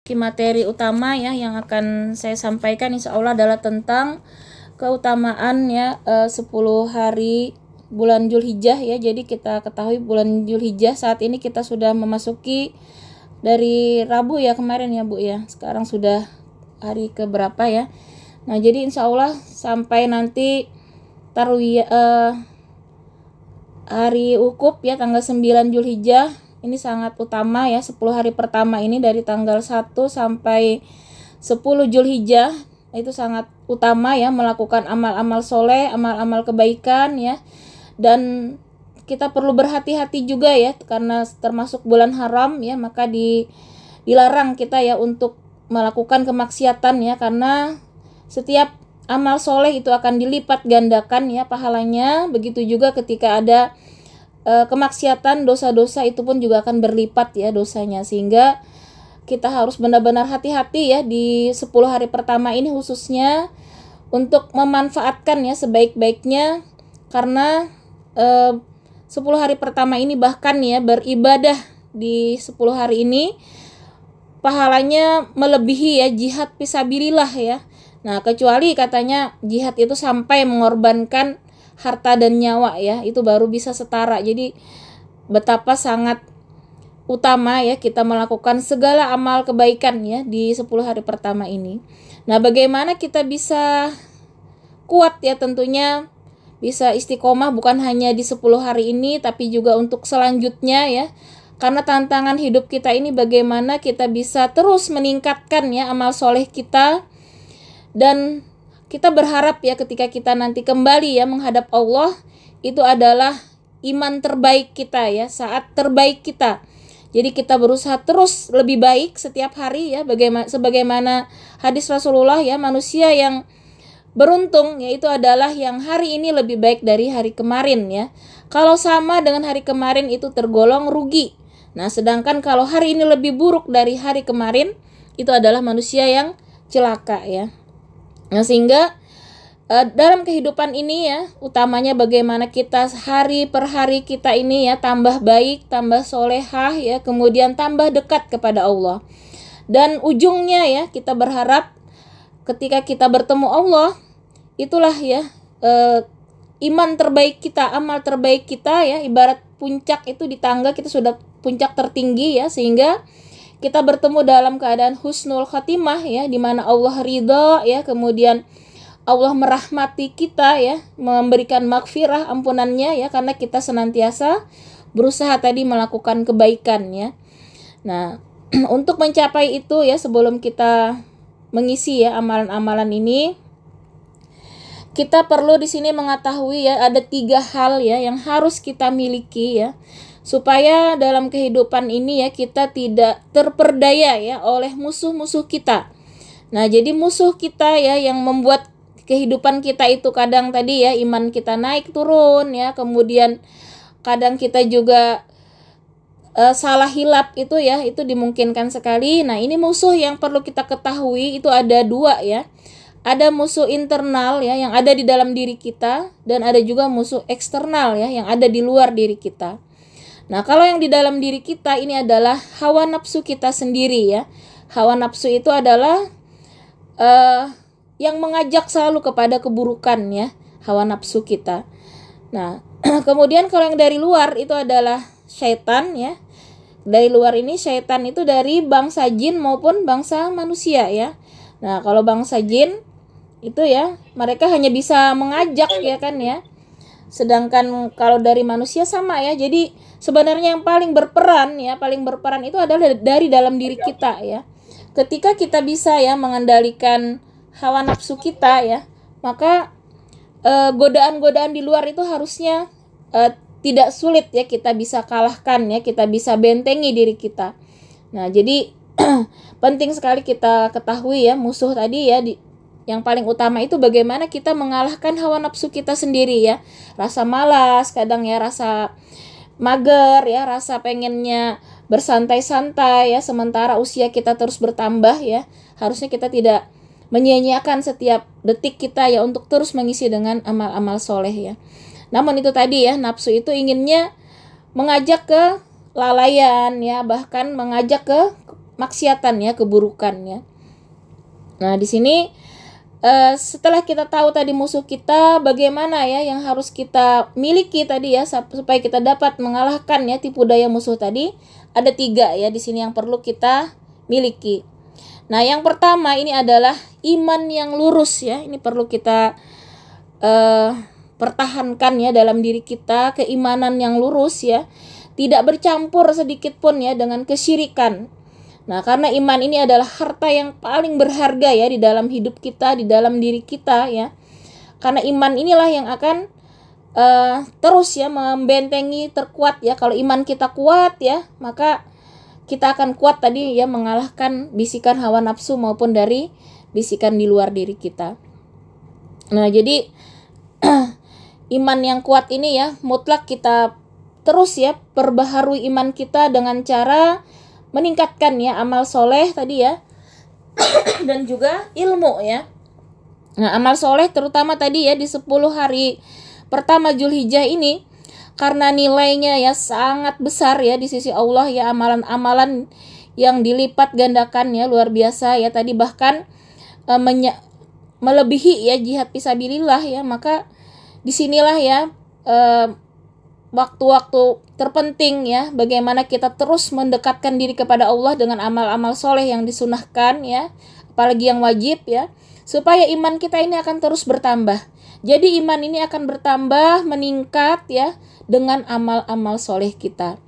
Materi utama ya yang akan saya sampaikan insya Allah adalah tentang keutamaan ya 10 hari bulan Zulhijjah ya. Jadi kita ketahui bulan Zulhijjah saat ini kita sudah memasuki dari Rabu ya kemarin ya Bu ya. Sekarang sudah hari keberapa ya. Nah, jadi insya Allah sampai nanti tarwiyah hari Ukhup ya tanggal 9 Zulhijjah. Ini sangat utama ya, 10 hari pertama ini dari tanggal 1 sampai 10 Zulhijjah itu sangat utama ya, melakukan amal-amal soleh, amal-amal kebaikan ya. Dan kita perlu berhati-hati juga ya, karena termasuk bulan haram ya, maka dilarang kita ya untuk melakukan kemaksiatan ya, karena setiap amal soleh itu akan dilipat gandakan ya pahalanya. Begitu juga ketika ada kemaksiatan, dosa-dosa itu pun juga akan berlipat ya dosanya, sehingga kita harus benar-benar hati-hati ya di 10 hari pertama ini khususnya untuk memanfaatkan ya sebaik-baiknya, karena 10 hari pertama ini bahkan ya beribadah di 10 hari ini pahalanya melebihi ya jihad fisabilillah ya. Nah, kecuali katanya jihad itu sampai mengorbankan harta dan nyawa ya, itu baru bisa setara. Jadi betapa sangat utama ya kita melakukan segala amal kebaikan ya di 10 hari pertama ini. Nah, bagaimana kita bisa kuat ya, tentunya bisa istiqomah bukan hanya di 10 hari ini tapi juga untuk selanjutnya ya. Karena tantangan hidup kita ini bagaimana kita bisa terus meningkatkan ya amal soleh kita, dan kita berharap ya ketika kita nanti kembali ya menghadap Allah, itu adalah iman terbaik kita ya, saat terbaik kita. Jadi kita berusaha terus lebih baik setiap hari ya, sebagaimana hadis Rasulullah ya, manusia yang beruntung yaitu adalah yang hari ini lebih baik dari hari kemarin ya. Kalau sama dengan hari kemarin itu tergolong rugi. Nah, sedangkan kalau hari ini lebih buruk dari hari kemarin, itu adalah manusia yang celaka ya. Nah, sehingga dalam kehidupan ini ya, utamanya bagaimana kita hari per hari kita ini ya tambah baik, tambah solehah ya, kemudian tambah dekat kepada Allah. Dan ujungnya ya, kita berharap ketika kita bertemu Allah, itulah ya iman terbaik kita, amal terbaik kita ya, ibarat puncak itu di tangga, kita sudah puncak tertinggi ya, sehingga kita bertemu dalam keadaan husnul khatimah ya, di mana Allah ridha ya, kemudian Allah merahmati kita ya, memberikan maghfirah ampunannya ya, karena kita senantiasa berusaha tadi melakukan kebaikan ya. Nah, untuk mencapai itu ya, sebelum kita mengisi ya amalan-amalan ini, kita perlu di sini mengetahui ya ada 3 hal ya yang harus kita miliki ya, supaya dalam kehidupan ini ya kita tidak terperdaya ya oleh musuh-musuh kita. Nah, jadi musuh kita ya yang membuat kehidupan kita itu kadang tadi ya iman kita naik turun ya, kemudian kadang kita juga salah hilap itu ya, itu dimungkinkan sekali. Nah, ini musuh yang perlu kita ketahui itu ada 2 ya. Ada musuh internal ya yang ada di dalam diri kita, dan ada juga musuh eksternal ya yang ada di luar diri kita. Nah, kalau yang di dalam diri kita ini adalah hawa nafsu kita sendiri ya. Hawa nafsu itu adalah yang mengajak selalu kepada keburukan ya, hawa nafsu kita. Nah, kemudian kalau yang dari luar itu adalah syaitan ya. Dari luar ini syaitan itu dari bangsa jin maupun bangsa manusia ya. Nah, kalau bangsa jin itu ya mereka hanya bisa mengajak ya kan ya. Sedangkan kalau dari manusia sama ya. Jadi sebenarnya yang paling berperan itu adalah dari dalam diri kita ya. Ketika kita bisa ya mengendalikan hawa nafsu kita ya, maka godaan-godaan di luar itu harusnya tidak sulit ya kita bisa kalahkan ya, kita bisa bentengi diri kita. Nah, jadi penting sekali kita ketahui ya musuh tadi ya, yang paling utama itu bagaimana kita mengalahkan hawa nafsu kita sendiri ya. Rasa malas, kadang ya rasa mager ya, rasa pengennya bersantai-santai ya, sementara usia kita terus bertambah ya. Harusnya kita tidak menyia-nyiakan setiap detik kita ya untuk terus mengisi dengan amal-amal soleh ya. Namun itu tadi ya, nafsu itu inginnya mengajak ke lalaian ya, bahkan mengajak ke kemaksiatan ya, keburukan ya. Nah, di sini setelah kita tahu tadi musuh kita, bagaimana ya yang harus kita miliki tadi ya supaya kita dapat mengalahkan ya tipu daya musuh tadi. Ada 3 ya di sini yang perlu kita miliki. Nah, yang pertama ini adalah iman yang lurus ya. Ini perlu kita pertahankan ya dalam diri kita, keimanan yang lurus ya. Tidak bercampur sedikit pun ya dengan kesyirikan. Nah, karena iman ini adalah harta yang paling berharga ya di dalam hidup kita, di dalam diri kita ya. Karena iman inilah yang akan terus ya membentengi, terkuat ya. Kalau iman kita kuat ya, maka kita akan kuat tadi ya mengalahkan bisikan hawa nafsu maupun dari bisikan di luar diri kita. Nah, jadi iman yang kuat ini ya mutlak kita terus ya perbaharui iman kita dengan cara meningkatkan ya amal soleh tadi ya dan juga ilmu ya. Nah, amal soleh terutama tadi ya di 10 hari pertama Zulhijjah ini, karena nilainya ya sangat besar ya di sisi Allah ya, amalan-amalan yang dilipat gandakan ya luar biasa ya tadi, bahkan melebihi ya jihad fisabilillah ya. Maka disinilah ya waktu-waktu terpenting ya, bagaimana kita terus mendekatkan diri kepada Allah dengan amal-amal soleh yang disunahkan ya, apalagi yang wajib ya, supaya iman kita ini akan terus bertambah. Jadi iman ini akan bertambah, meningkat ya dengan amal-amal soleh kita.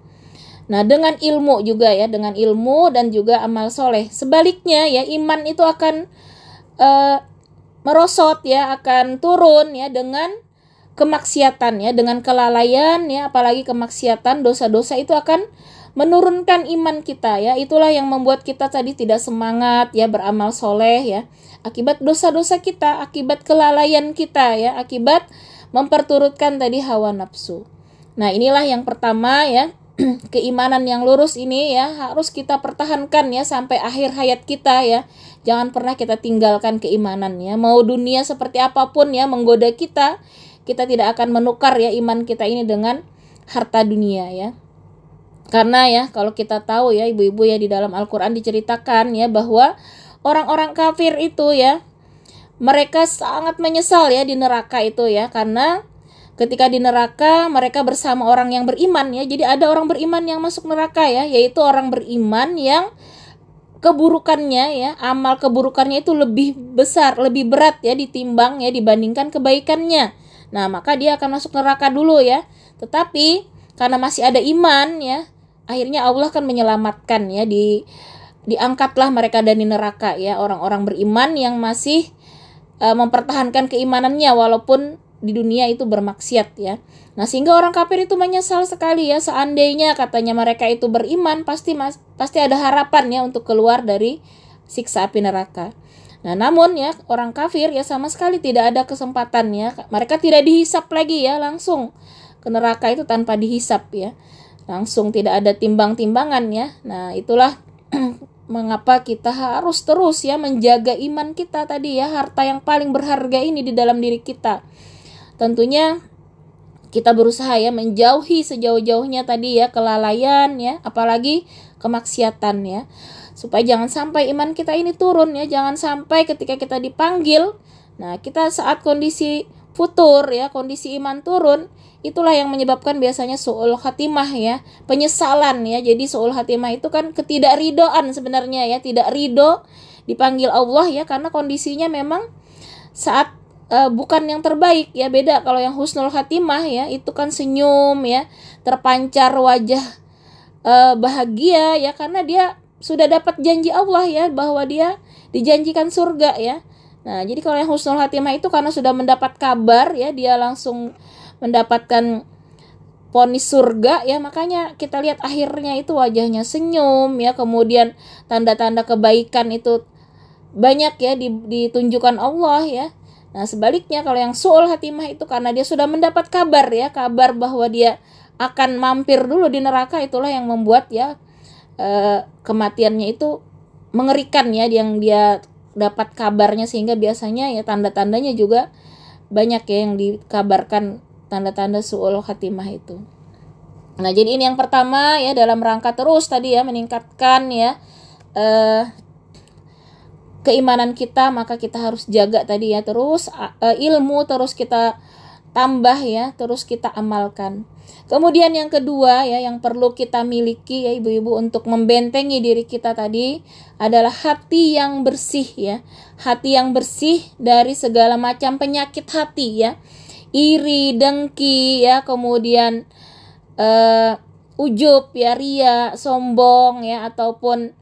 Nah, dengan ilmu juga ya, dengan ilmu dan juga amal soleh. Sebaliknya ya, iman itu akan merosot ya, akan turun ya dengan kemaksiatan ya, dengan kelalaian ya, apalagi kemaksiatan, dosa-dosa itu akan menurunkan iman kita ya. Itulah yang membuat kita tadi tidak semangat ya beramal soleh ya, akibat dosa-dosa kita, akibat kelalaian kita ya, akibat memperturutkan tadi hawa nafsu. Nah, inilah yang pertama ya, keimanan yang lurus ini ya harus kita pertahankan ya sampai akhir hayat kita ya. Jangan pernah kita tinggalkan keimanannya. Mau dunia seperti apapun ya menggoda kita, kita tidak akan menukar ya iman kita ini dengan harta dunia ya. Karena ya kalau kita tahu ya ibu-ibu ya, di dalam Al-Quran diceritakan ya bahwa orang-orang kafir itu ya, mereka sangat menyesal ya di neraka itu ya. Karena ketika di neraka mereka bersama orang yang beriman ya. Jadi ada orang beriman yang masuk neraka ya, yaitu orang beriman yang keburukannya ya, amal keburukannya itu lebih besar, lebih berat ya ditimbang ya dibandingkan kebaikannya. Nah, maka dia akan masuk neraka dulu ya. Tetapi karena masih ada iman ya, akhirnya Allah akan menyelamatkan ya, diangkatlah mereka dari neraka ya, orang-orang beriman yang masih mempertahankan keimanannya walaupun di dunia itu bermaksiat ya. Nah, sehingga orang kafir itu menyesal sekali ya, seandainya katanya mereka itu beriman, pasti ada harapan ya untuk keluar dari siksa api neraka. Nah, namun ya orang kafir ya sama sekali tidak ada kesempatan ya. Mereka tidak dihisap lagi ya, langsung ke neraka itu tanpa dihisap ya. Langsung tidak ada timbang-timbangan ya. Nah, itulah mengapa kita harus terus ya menjaga iman kita tadi ya, harta yang paling berharga ini di dalam diri kita. Tentunya kita berusaha ya menjauhi sejauh-jauhnya tadi ya kelalaian ya, apalagi kemaksiatan ya. Supaya jangan sampai iman kita ini turun ya, jangan sampai ketika kita dipanggil, nah kita saat kondisi futur ya, kondisi iman turun, itulah yang menyebabkan biasanya su'ul khatimah ya, penyesalan ya. Jadi su'ul khatimah itu kan ketidakridhaan sebenarnya ya, tidak ridho dipanggil Allah ya, karena kondisinya memang saat bukan yang terbaik ya. Beda kalau yang husnul khatimah ya, itu kan senyum ya, terpancar wajah bahagia ya, karena dia sudah dapat janji Allah ya, bahwa dia dijanjikan surga ya. Nah, jadi kalau yang husnul khatimah itu karena sudah mendapat kabar ya, dia langsung mendapatkan vonis surga ya, makanya kita lihat akhirnya itu wajahnya senyum ya, kemudian tanda-tanda kebaikan itu banyak ya ditunjukkan Allah ya. Nah, sebaliknya kalau yang su'ul khatimah itu karena dia sudah mendapat kabar ya, kabar bahwa dia akan mampir dulu di neraka, itulah yang membuat ya kematiannya itu mengerikan ya, yang dia dapat kabarnya, sehingga biasanya ya tanda-tandanya juga banyak ya yang dikabarkan, tanda-tanda su'ul khatimah itu. Nah, jadi ini yang pertama ya, dalam rangka terus tadi ya meningkatkan ya keimanan kita, maka kita harus jaga tadi ya, terus ilmu terus kita tambah ya, terus kita amalkan. Kemudian yang kedua ya, yang perlu kita miliki ya ibu-ibu untuk membentengi diri kita tadi adalah hati yang bersih ya. Hati yang bersih dari segala macam penyakit hati ya. Iri, dengki ya, kemudian ujub ya, ria, sombong ya, ataupun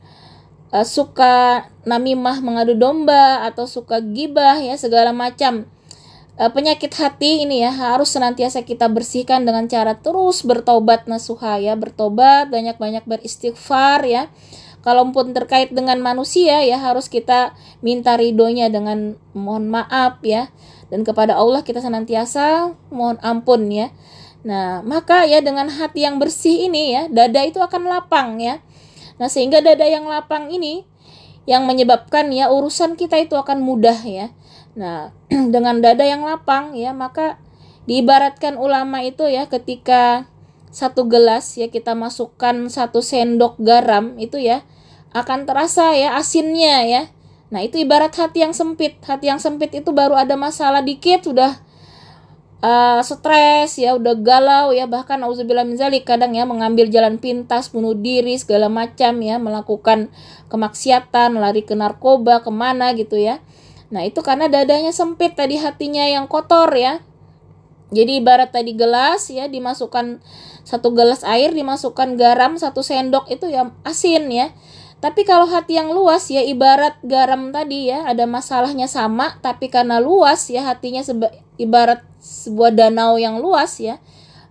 suka namimah, mengadu domba, atau suka gibah ya, segala macam penyakit hati ini ya harus senantiasa kita bersihkan dengan cara terus bertobat nasuha ya, bertobat, banyak-banyak beristighfar ya. Kalaupun terkait dengan manusia ya harus kita minta ridhonya dengan mohon maaf ya, dan kepada Allah kita senantiasa mohon ampun ya. Nah, maka ya dengan hati yang bersih ini ya, dada itu akan lapang ya. Nah, sehingga dada yang lapang ini yang menyebabkan ya urusan kita itu akan mudah ya. Nah, dengan dada yang lapang ya, maka diibaratkan ulama itu ya, ketika satu gelas ya kita masukkan 1 sendok garam itu ya akan terasa ya asinnya ya. Nah, itu ibarat hati yang sempit. Hati yang sempit itu baru ada masalah dikit sudah stres ya, udah galau ya, bahkan auzubillah min zalik, kadang ya mengambil jalan pintas, bunuh diri segala macam ya, melakukan kemaksiatan, lari ke narkoba, kemana gitu ya. Nah, itu karena dadanya sempit tadi, hatinya yang kotor ya. Jadi ibarat tadi gelas ya, dimasukkan 1 gelas air, dimasukkan garam 1 sendok itu ya asin ya. Tapi kalau hati yang luas ya, ibarat garam tadi ya, ada masalahnya sama, tapi karena luas ya hatinya ibarat sebuah danau yang luas ya,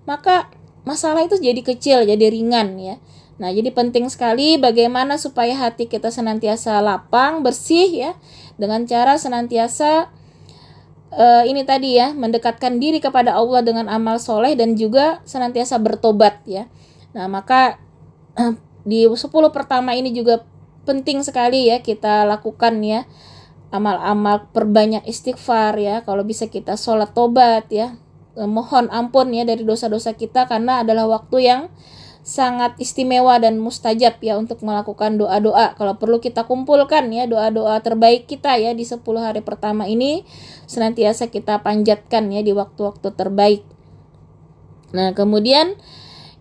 maka masalah itu jadi kecil, jadi ringan ya. Nah, jadi penting sekali bagaimana supaya hati kita senantiasa lapang, bersih ya, dengan cara senantiasa ini tadi ya, mendekatkan diri kepada Allah dengan amal soleh dan juga senantiasa bertobat ya. Nah, maka di 10 pertama ini juga penting sekali ya kita lakukan ya amal-amal, perbanyak istighfar ya, kalau bisa kita sholat tobat ya, mohon ampun ya dari dosa-dosa kita, karena adalah waktu yang sangat istimewa dan mustajab ya untuk melakukan doa-doa. Kalau perlu kita kumpulkan ya doa-doa terbaik kita ya di 10 hari pertama ini, senantiasa kita panjatkan ya di waktu-waktu terbaik. Nah, kemudian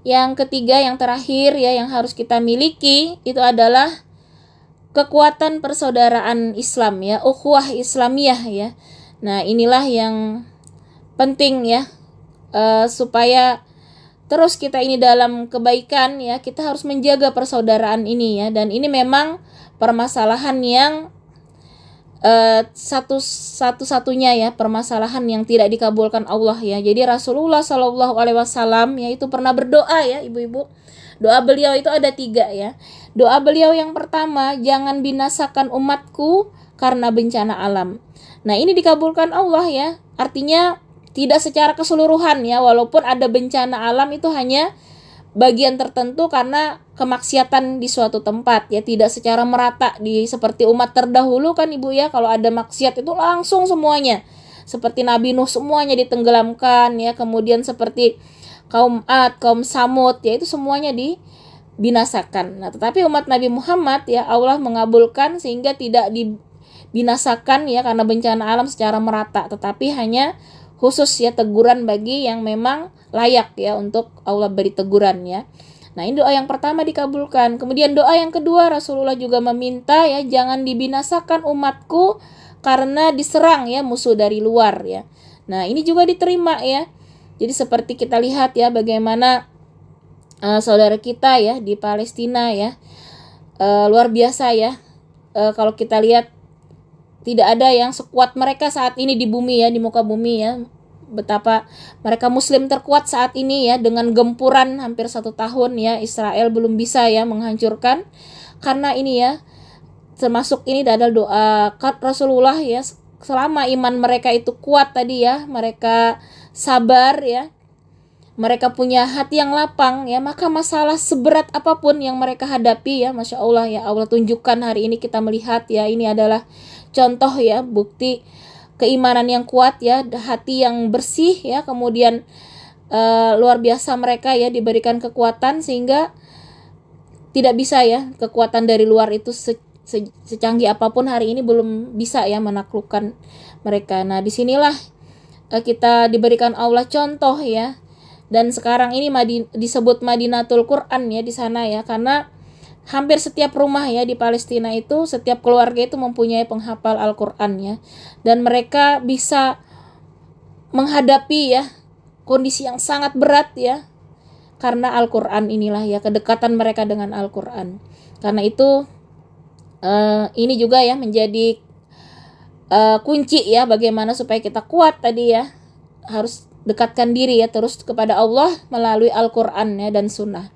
yang ketiga, yang terakhir ya, yang harus kita miliki itu adalah kekuatan persaudaraan Islam ya, ukhuwah Islamiyah ya. Nah, inilah yang penting ya, supaya terus kita ini dalam kebaikan ya, kita harus menjaga persaudaraan ini ya. Dan ini memang permasalahan yang satu-satunya ya, permasalahan yang tidak dikabulkan Allah ya. Jadi Rasulullah SAW ya itu pernah berdoa ya ibu-ibu. Doa beliau itu ada 3 ya. Doa beliau yang pertama, jangan binasakan umatku karena bencana alam. Nah, ini dikabulkan Allah ya. Artinya tidak secara keseluruhan ya, walaupun ada bencana alam itu hanya bagian tertentu karena kemaksiatan di suatu tempat ya, tidak secara merata seperti umat terdahulu kan ibu ya, kalau ada maksiat itu langsung semuanya. Seperti Nabi Nuh semuanya ditenggelamkan ya, kemudian seperti kaum Ad, kaum Samud ya, itu semuanya dibinasakan. Nah, tetapi umat Nabi Muhammad ya Allah mengabulkan sehingga tidak dibinasakan ya karena bencana alam secara merata, tetapi hanya khusus ya teguran bagi yang memang layak ya untuk Allah beri teguran ya. Nah, ini doa yang pertama dikabulkan. Kemudian doa yang kedua, Rasulullah juga meminta ya jangan dibinasakan umatku karena diserang ya musuh dari luar ya. Nah, ini juga diterima ya. Jadi seperti kita lihat ya bagaimana saudara kita ya di Palestina ya, luar biasa ya. Kalau kita lihat tidak ada yang sekuat mereka saat ini di bumi ya, di muka bumi ya. Betapa mereka muslim terkuat saat ini ya, dengan gempuran hampir 1 tahun ya Israel belum bisa ya menghancurkan. Karena ini ya, termasuk ini adalah doa Rasulullah ya, selama iman mereka itu kuat tadi ya, mereka sabar ya, mereka punya hati yang lapang ya, maka masalah seberat apapun yang mereka hadapi ya, Masya Allah ya, Allah tunjukkan hari ini kita melihat ya, ini adalah contoh ya, bukti keimanan yang kuat ya, hati yang bersih ya, kemudian luar biasa mereka ya diberikan kekuatan sehingga tidak bisa ya, kekuatan dari luar itu secanggih apapun hari ini belum bisa ya menaklukkan mereka. Nah, disinilah kita diberikan Allah contoh ya. Dan sekarang ini disebut Madinatul Quran ya di sana ya, karena hampir setiap rumah ya di Palestina itu, setiap keluarga itu mempunyai penghafal Al-Quran ya. Dan mereka bisa menghadapi ya kondisi yang sangat berat ya, karena Al-Quran inilah ya, kedekatan mereka dengan Al-Quran. Karena itu ini juga ya menjadi kunci ya bagaimana supaya kita kuat tadi ya. Harus dekatkan diri ya terus kepada Allah melalui Al-Quran ya dan Sunnah.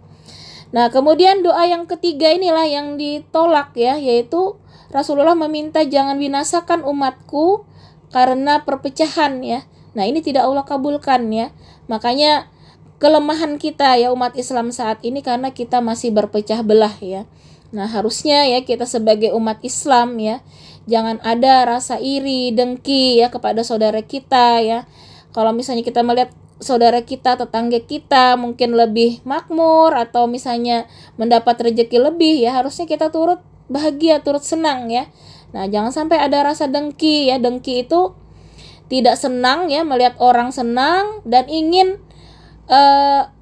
Nah, kemudian doa yang ketiga inilah yang ditolak ya, yaitu Rasulullah meminta jangan binasakan umatku karena perpecahan ya. Nah, ini tidak Allah kabulkan ya. Makanya kelemahan kita ya umat Islam saat ini karena kita masih berpecah belah ya. Nah, harusnya ya kita sebagai umat Islam ya, jangan ada rasa iri, dengki ya kepada saudara kita ya. Kalau misalnya kita melihat saudara kita, tetangga kita mungkin lebih makmur atau misalnya mendapat rezeki lebih ya, harusnya kita turut bahagia, turut senang ya. Nah, jangan sampai ada rasa dengki ya. Dengki itu tidak senang ya melihat orang senang dan ingin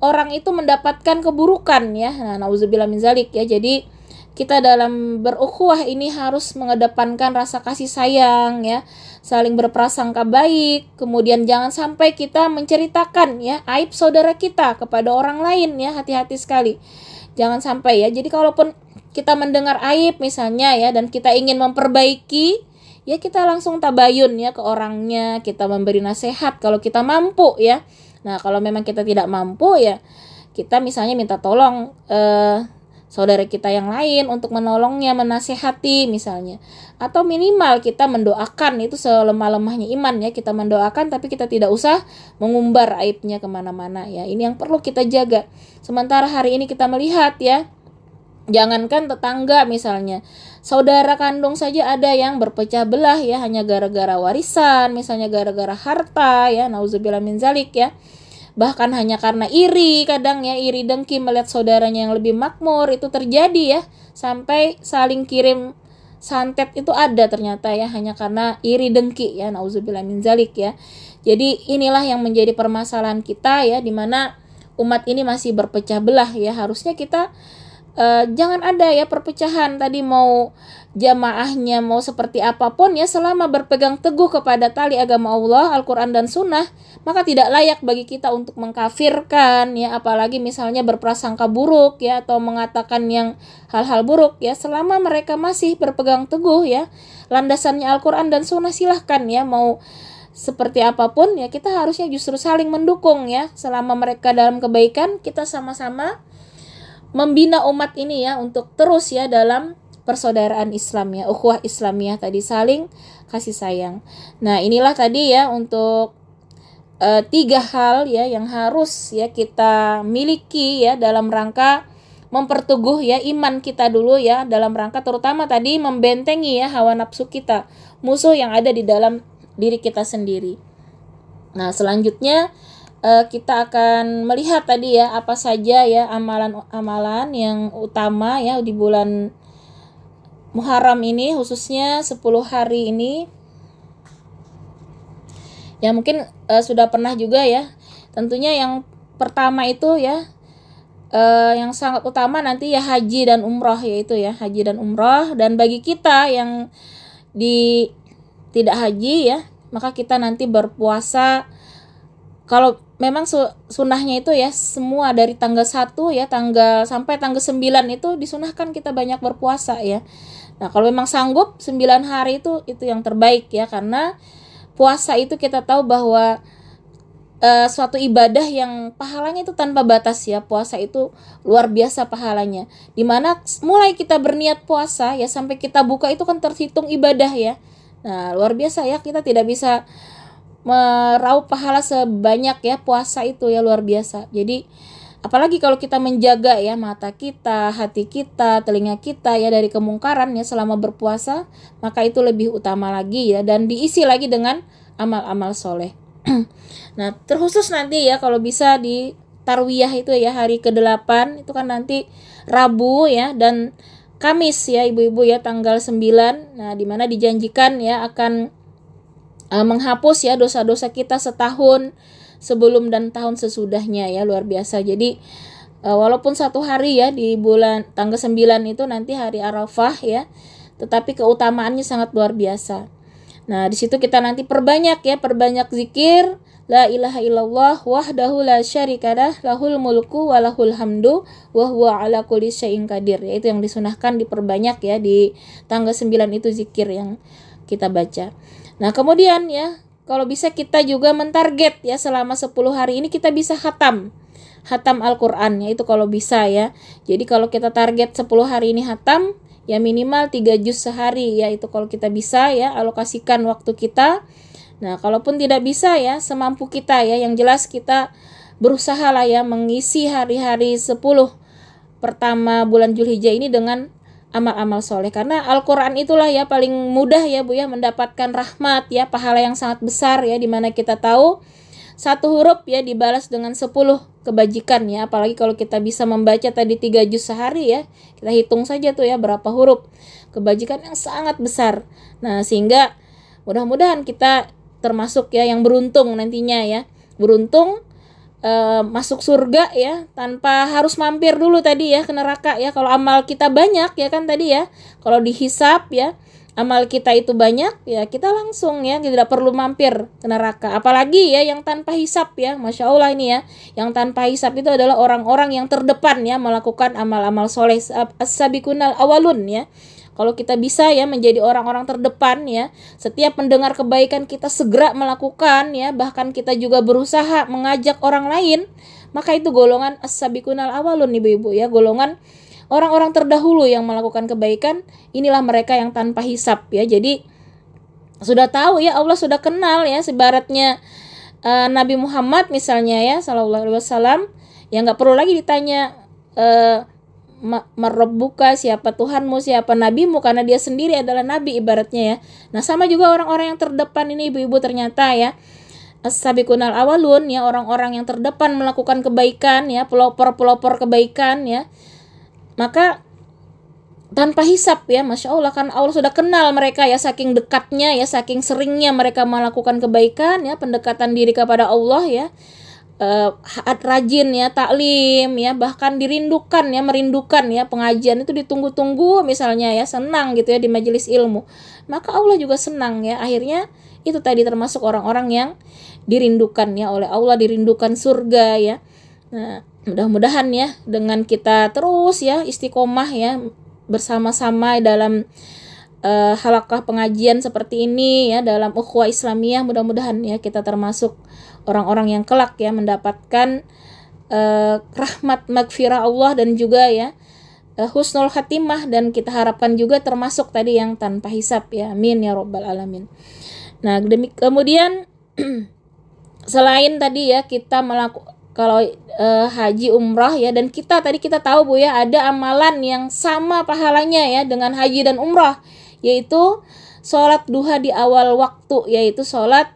orang itu mendapatkan keburukan ya. Nah, nauzubillah min zalik ya. Jadi kita dalam berukhuwah ini harus mengedepankan rasa kasih sayang ya, saling berprasangka baik. Kemudian jangan sampai kita menceritakan ya aib saudara kita kepada orang lain ya, hati-hati sekali. Jangan sampai ya. Jadi kalaupun kita mendengar aib misalnya ya dan kita ingin memperbaiki, ya kita langsung tabayun ya ke orangnya, kita memberi nasihat kalau kita mampu ya. Nah, kalau memang kita tidak mampu ya, kita misalnya minta tolong saudara kita yang lain untuk menolongnya, menasihati misalnya. Atau minimal kita mendoakan, itu selemah-lemahnya iman ya, kita mendoakan tapi kita tidak usah mengumbar aibnya kemana-mana ya. Ini yang perlu kita jaga. Sementara hari ini kita melihat ya, jangankan tetangga misalnya, saudara kandung saja ada yang berpecah belah ya, hanya gara-gara warisan, misalnya gara-gara harta ya, nauzubillah min zalik ya. Bahkan hanya karena iri, kadang ya iri dengki melihat saudaranya yang lebih makmur, itu terjadi ya, sampai saling kirim santet itu ada ternyata ya, hanya karena iri dengki ya, nauzubillah min zalik ya. Jadi inilah yang menjadi permasalahan kita ya, dimana umat ini masih berpecah belah ya. Harusnya kita jangan ada ya perpecahan, tadi mau jamaahnya mau seperti apapun ya, selama berpegang teguh kepada tali agama Allah, Al-Quran dan Sunnah, maka tidak layak bagi kita untuk mengkafirkan ya, apalagi misalnya berprasangka buruk ya, atau mengatakan yang hal-hal buruk ya. Selama mereka masih berpegang teguh ya landasannya Al-Quran dan Sunnah, silahkan ya, mau seperti apapun ya, kita harusnya justru saling mendukung ya. Selama mereka dalam kebaikan, kita sama-sama membina umat ini ya, untuk terus ya dalam persaudaraan Islam ya, ukhuwah Islamiyah tadi, saling kasih sayang. Nah, inilah tadi ya untuk 3 hal ya yang harus ya kita miliki ya dalam rangka memperteguh ya iman kita dulu ya, dalam rangka terutama tadi membentengi ya hawa nafsu kita, musuh yang ada di dalam diri kita sendiri. Nah, selanjutnya kita akan melihat tadi ya apa saja ya amalan-amalan yang utama ya di bulan Muharram ini, khususnya 10 hari ini. Ya mungkin sudah pernah juga ya. Tentunya yang pertama itu ya, yang sangat utama nanti ya haji dan umroh, yaitu ya haji dan umroh. Dan bagi kita yang tidak haji ya, maka kita nanti berpuasa. Kalau memang sunnahnya itu ya, semua dari tanggal 1 ya, sampai tanggal 9 itu disunahkan kita banyak berpuasa ya. Nah, kalau memang sanggup 9 hari itu yang terbaik ya, karena puasa itu kita tahu bahwa suatu ibadah yang pahalanya itu tanpa batas ya. Puasa itu luar biasa pahalanya. Dimana mulai kita berniat puasa ya sampai kita buka itu kan terhitung ibadah ya. Nah, luar biasa ya, kita tidak bisa meraup pahala sebanyak ya puasa itu ya, luar biasa. Jadi apalagi kalau kita menjaga ya mata kita, hati kita, telinga kita ya dari kemungkaran ya selama berpuasa, maka itu lebih utama lagi ya, dan diisi lagi dengan amal-amal soleh. Nah, terkhusus nanti ya kalau bisa di tarwiyah itu ya, hari ke-8 itu kan nanti Rabu ya, dan Kamis ya ibu-ibu ya, tanggal 9. Nah, dimana dijanjikan ya akan menghapus ya dosa-dosa kita setahun sebelum dan tahun sesudahnya ya, luar biasa. Jadi walaupun satu hari ya di bulan tanggal 9 itu nanti hari Arafah ya, tetapi keutamaannya sangat luar biasa. Nah, di situ kita nanti perbanyak zikir la ilaha illallah wahdahu la syarikalah lahul mulku wa lahul hamdu wa huwa ala kulli syai'in qadir. Yaitu yang disunahkan diperbanyak ya di tanggal 9 itu zikir yang kita baca. Nah, kemudian ya kalau bisa kita juga mentarget ya selama 10 hari ini kita bisa khatam Al-Qur'an ya, itu kalau bisa ya. Jadi kalau kita target 10 hari ini khatam ya minimal 3 juz sehari ya, itu kalau kita bisa ya alokasikan waktu kita. Nah, kalaupun tidak bisa ya semampu kita ya, yang jelas kita berusaha lah ya mengisi hari-hari 10 pertama bulan Zulhijjah ini dengan amal-amal soleh, karena Al-Quran itulah ya paling mudah ya Bu ya mendapatkan rahmat ya, pahala yang sangat besar ya, dimana kita tahu satu huruf ya dibalas dengan 10 kebajikan ya, apalagi kalau kita bisa membaca tadi 3 juz sehari ya, kita hitung saja tuh ya berapa huruf, kebajikan yang sangat besar. Nah, sehingga mudah-mudahan kita termasuk ya yang beruntung nantinya ya, beruntung masuk surga ya tanpa harus mampir dulu tadi ya ke neraka ya. Kalau amal kita banyak ya kan tadi ya, kalau dihisap ya amal kita itu banyak ya, kita langsung ya tidak perlu mampir ke neraka. Apalagi ya yang tanpa hisap ya, Masya Allah ini ya, yang tanpa hisap itu adalah orang-orang yang terdepan ya melakukan amal-amal soleh, as-sabiqunal awalun ya. Kalau kita bisa ya menjadi orang-orang terdepan ya, setiap mendengar kebaikan kita segera melakukan ya, bahkan kita juga berusaha mengajak orang lain, maka itu golongan as-sabiqunal awalun ibu-ibu ya, golongan orang-orang terdahulu yang melakukan kebaikan. Inilah mereka yang tanpa hisap ya. Jadi sudah tahu ya, Allah sudah kenal ya, sebaratnya Nabi Muhammad misalnya ya sallallahu alaihi wasallam, ya nggak perlu lagi ditanya marabbuka, siapa Tuhanmu, siapa nabimu, karena dia sendiri adalah nabi ibaratnya ya. Nah, sama juga orang-orang yang terdepan ini ibu-ibu ternyata ya as-sabiqunal awalun ya, orang-orang yang terdepan melakukan kebaikan ya, pelopor-pelopor kebaikan ya. Maka tanpa hisap ya, Masya Allah, kan Allah sudah kenal mereka ya, saking dekatnya ya, saking seringnya mereka melakukan kebaikan ya, pendekatan diri kepada Allah ya, rajin ya taklim ya, bahkan dirindukan ya, merindukan ya, pengajian itu ditunggu-tunggu misalnya ya, senang gitu ya di majelis ilmu, maka Allah juga senang ya. Akhirnya itu tadi termasuk orang-orang yang dirindukan ya oleh Allah, dirindukan surga ya. Nah, mudah-mudahan ya dengan kita terus ya istiqomah ya bersama-sama dalam halaqah pengajian seperti ini ya, dalam ukhuwah Islamiyah, mudah-mudahan ya kita termasuk orang-orang yang kelak ya mendapatkan rahmat magfirah Allah dan juga ya husnul khatimah, dan kita harapkan juga termasuk tadi yang tanpa hisab ya, amin ya rabbal alamin. Nah, kemudian selain tadi ya kita melakukan kalau haji umrah ya, dan kita tadi kita tahu Bu ya ada amalan yang sama pahalanya ya dengan haji dan umrah, yaitu sholat duha di awal waktu, yaitu sholat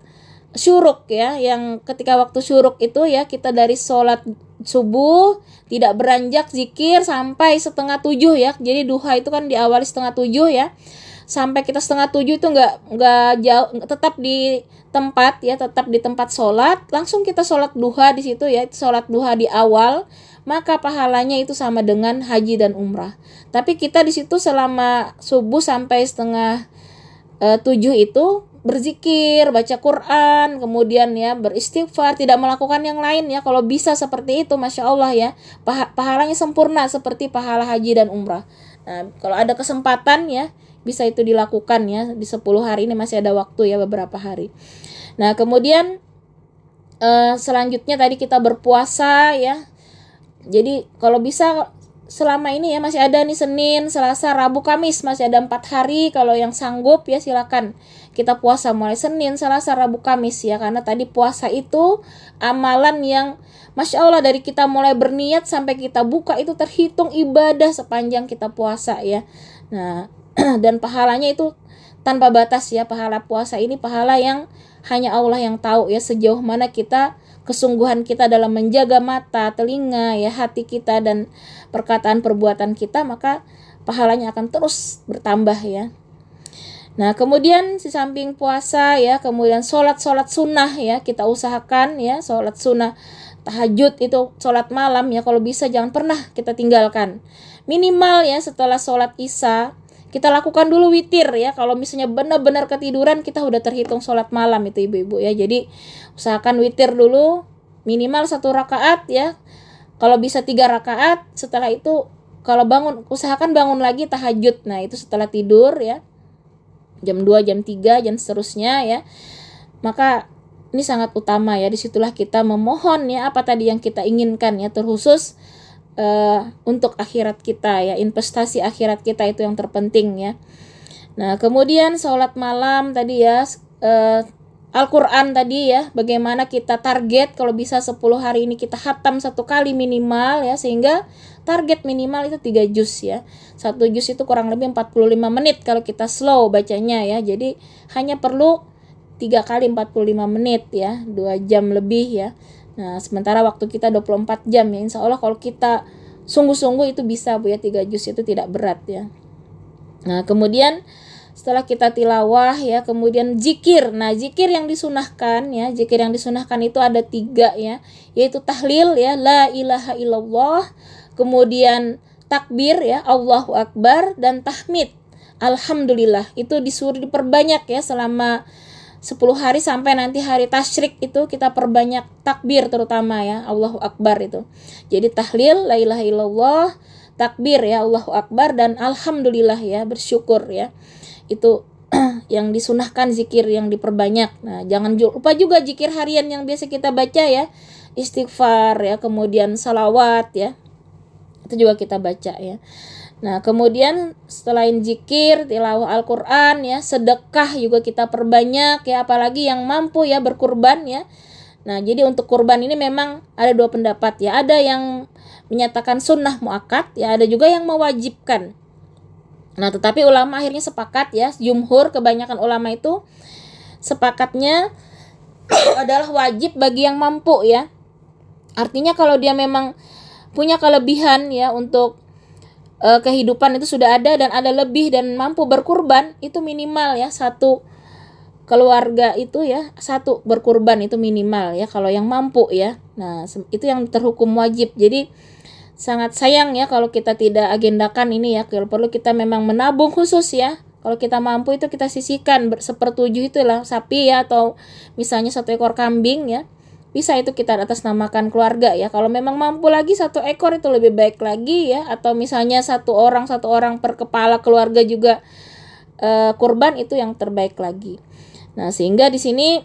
syuruk ya, yang ketika waktu syuruk itu ya kita dari sholat subuh tidak beranjak zikir sampai 6:30 ya. Jadi duha itu kan diawali 6:30 ya, sampai kita 6:30 itu nggak jauh, tetap di tempat ya, tetap di tempat sholat, langsung kita sholat duha di situ ya, sholat duha di awal, maka pahalanya itu sama dengan haji dan umrah. Tapi kita di situ selama subuh sampai 6:30 itu berzikir, baca Quran, kemudian ya beristighfar, tidak melakukan yang lain ya. Kalau bisa seperti itu, Masya Allah ya, pahalanya sempurna seperti pahala haji dan umrah. Nah, kalau ada kesempatan ya bisa itu dilakukan ya, di 10 hari ini masih ada waktu ya, beberapa hari. Nah, kemudian selanjutnya tadi kita berpuasa ya. Jadi kalau bisa selama ini ya masih ada nih Senin, Selasa, Rabu, Kamis, masih ada 4 hari. Kalau yang sanggup ya silakan kita puasa mulai Senin, Selasa, Rabu, Kamis ya, karena tadi puasa itu amalan yang Masya Allah dari kita mulai berniat sampai kita buka itu terhitung ibadah sepanjang kita puasa ya. Nah, dan pahalanya itu tanpa batas ya. Pahala puasa ini pahala yang hanya Allah yang tahu ya, sejauh mana kita kesungguhan kita dalam menjaga mata, telinga ya, hati kita dan perkataan perbuatan kita, maka pahalanya akan terus bertambah ya. Nah, kemudian di samping puasa ya, kemudian sholat sunnah ya, kita usahakan ya, sholat sunnah tahajud itu, sholat malam ya, kalau bisa jangan pernah kita tinggalkan. Minimal ya setelah sholat isya kita lakukan dulu witir ya. Kalau misalnya benar-benar ketiduran, kita udah terhitung sholat malam itu ibu-ibu ya. Jadi usahakan witir dulu minimal 1 rakaat ya. Kalau bisa 3 rakaat. Setelah itu kalau bangun, usahakan bangun lagi tahajud. Nah itu setelah tidur ya, jam 2, jam 3, dan seterusnya ya. Maka ini sangat utama ya. Disitulah kita memohon ya apa tadi yang kita inginkan ya, terkhusus untuk akhirat kita ya, investasi akhirat kita itu yang terpenting ya. Nah kemudian sholat malam tadi ya, Al-Quran tadi ya, bagaimana kita target kalau bisa 10 hari ini kita khatam 1 kali minimal ya, sehingga target minimal itu 3 juz ya. 1 juz itu kurang lebih 45 menit kalau kita slow bacanya ya. Jadi hanya perlu 3 kali 45 menit ya, 2 jam lebih ya. Nah sementara waktu kita 24 jam ya, insya Allah kalau kita sungguh-sungguh itu bisa Bu ya, 3 juz itu tidak berat ya. Nah kemudian setelah kita tilawah ya, kemudian zikir. Nah zikir yang disunahkan ya, zikir yang disunahkan itu ada 3 ya, yaitu tahlil ya, la ilaha illallah, kemudian takbir ya, Allahu Akbar, dan tahmid, alhamdulillah. Itu disuruh diperbanyak ya selama 10 hari sampai nanti hari tasyrik itu kita perbanyak takbir terutama ya, Allahu Akbar itu. Jadi tahlil la ilaha illallah, takbir ya Allahu Akbar, dan alhamdulillah ya, bersyukur ya. Itu yang disunahkan zikir yang diperbanyak. Nah, jangan lupa juga zikir harian yang biasa kita baca ya. Istighfar ya, kemudian salawat ya. Itu juga kita baca ya. Nah kemudian selain zikir, tilawah Al-Quran ya, sedekah juga kita perbanyak ya, apalagi yang mampu ya berkurban ya. Nah jadi untuk kurban ini memang ada 2 pendapat ya, ada yang menyatakan sunnah muakkad ya, ada juga yang mewajibkan. Nah tetapi ulama akhirnya sepakat ya, jumhur kebanyakan ulama itu sepakatnya adalah wajib bagi yang mampu ya. Artinya kalau dia memang punya kelebihan ya untuk kehidupan itu sudah ada dan ada lebih dan mampu berkurban, itu minimal ya 1 keluarga itu ya, 1 berkurban itu minimal ya kalau yang mampu ya. Nah itu yang terhukum wajib. Jadi sangat sayang ya kalau kita tidak agendakan ini ya. Kalau perlu kita memang menabung khusus ya. Kalau kita mampu itu kita sisihkan 1/7 itulah sapi ya, atau misalnya 1 ekor kambing ya. Bisa itu kita atasnamakan keluarga ya. Kalau memang mampu lagi 1 ekor itu lebih baik lagi ya. Atau misalnya 1 orang per kepala keluarga juga kurban, itu yang terbaik lagi. Nah sehingga di sini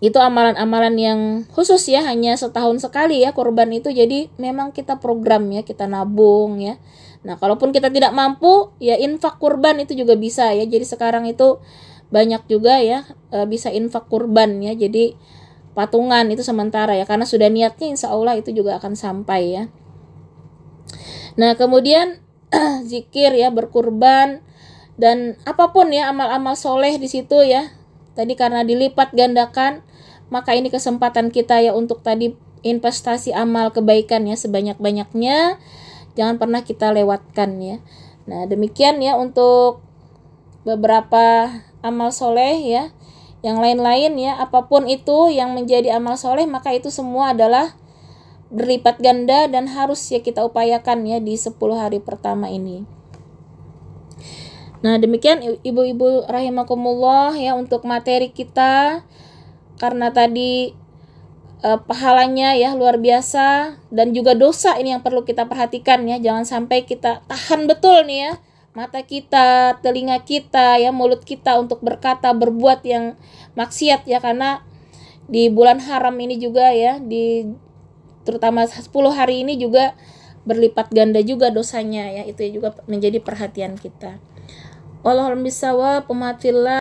itu amalan-amalan yang khusus ya, hanya setahun sekali ya kurban itu. Jadi memang kita program ya, kita nabung ya. Nah kalaupun kita tidak mampu ya, infak kurban itu juga bisa ya. Jadi sekarang itu banyak juga ya bisa infak kurban ya. Jadi patungan itu sementara ya, karena sudah niatnya insya Allah itu juga akan sampai ya. Nah kemudian zikir ya, berkurban, dan apapun ya amal-amal soleh di situ ya. Tadi karena dilipat gandakan, maka ini kesempatan kita ya untuk tadi investasi amal kebaikan ya sebanyak-banyaknya. Jangan pernah kita lewatkan ya. Nah demikian ya untuk beberapa amal soleh ya. Yang lain-lain ya, apapun itu yang menjadi amal soleh, maka itu semua adalah berlipat ganda dan harus ya kita upayakan ya di 10 hari pertama ini. Nah demikian ibu-ibu rahimakumullah ya untuk materi kita. Karena tadi pahalanya ya luar biasa, dan juga dosa ini yang perlu kita perhatikan ya. Jangan sampai kita tahan betul nih ya mata kita, telinga kita ya, mulut kita untuk berkata, berbuat yang maksiat ya. Karena di bulan haram ini juga ya, di terutama 10 hari ini juga berlipat ganda juga dosanya ya. Itu juga menjadi perhatian kita. Wallahul a'lam bishawab.